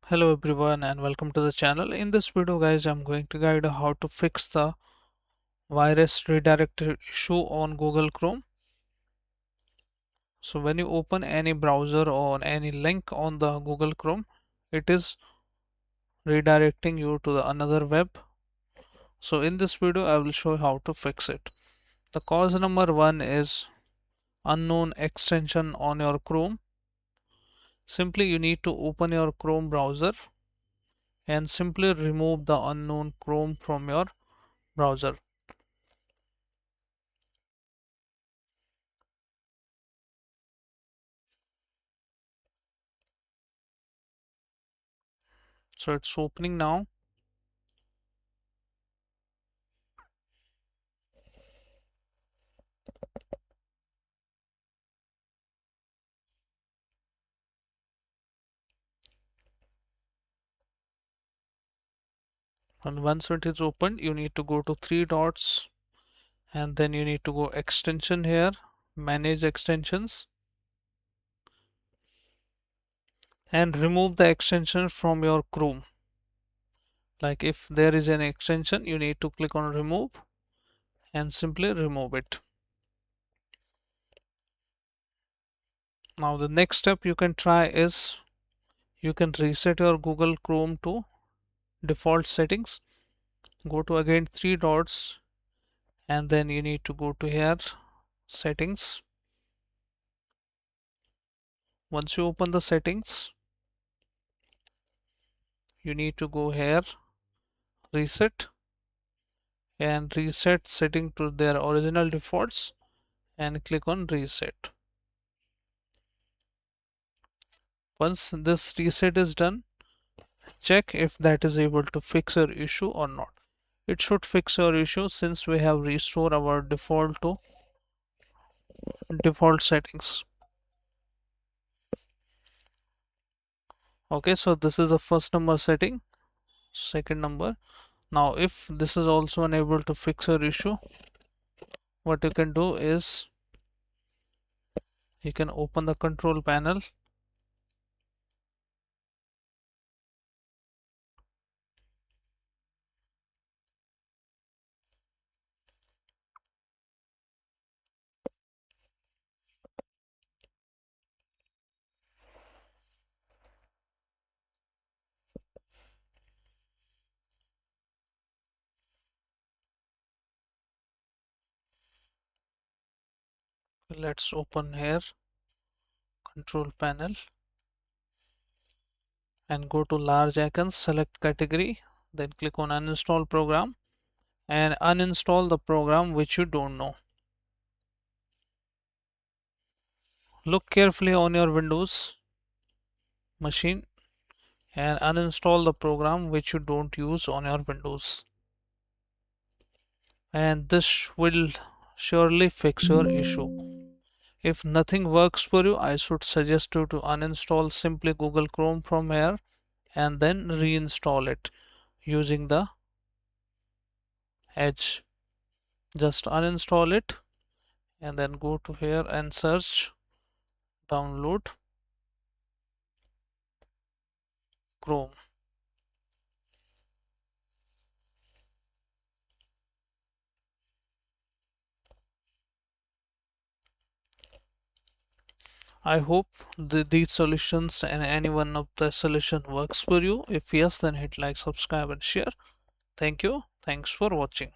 Hello everyone and welcome to the channel. In this video guys, I'm going to guide you how to fix the virus redirect issue on Google Chrome. So when you open any browser or any link on the Google Chrome, it is redirecting you to the another web. So in this video, I will show you how to fix it. The cause number one is unknown extension on your Chrome. Simply you need to open your Chrome browser and simply remove the unknown Chrome from your browser. So it's opening now. And once it is opened, you need to go to three dots and then you need to go extension here, manage extensions, and remove the extension from your Chrome. Like if there is an extension, you need to click on remove and simply remove it. Now the next step you can try is you can reset your Google Chrome to default settings. Go to again three dots and then you need to go to here settings. Once you open the settings, you need to go here reset and reset setting to their original defaults and click on reset. Once this reset is done, check if that is able to fix your issue or not. It should fix your issue since we have restored our default to default settings. Okay, so this is the first number setting, second number. Now if this is also unable to fix your issue, what you can do is you can open the control panel. Let's open here control panel and go to large icons, select category, then click on uninstall program and uninstall the program which you don't know. Look carefully on your Windows machine and uninstall the program which you don't use on your Windows, and this will surely fix your issue. If nothing works for you, I should suggest you to uninstall simply Google Chrome from here and then reinstall it using the Edge. Just uninstall it and then go to here and search download Chrome. I hope these solutions and any one of the solution works for you. If yes, then hit like, subscribe and share. Thank you. Thanks for watching.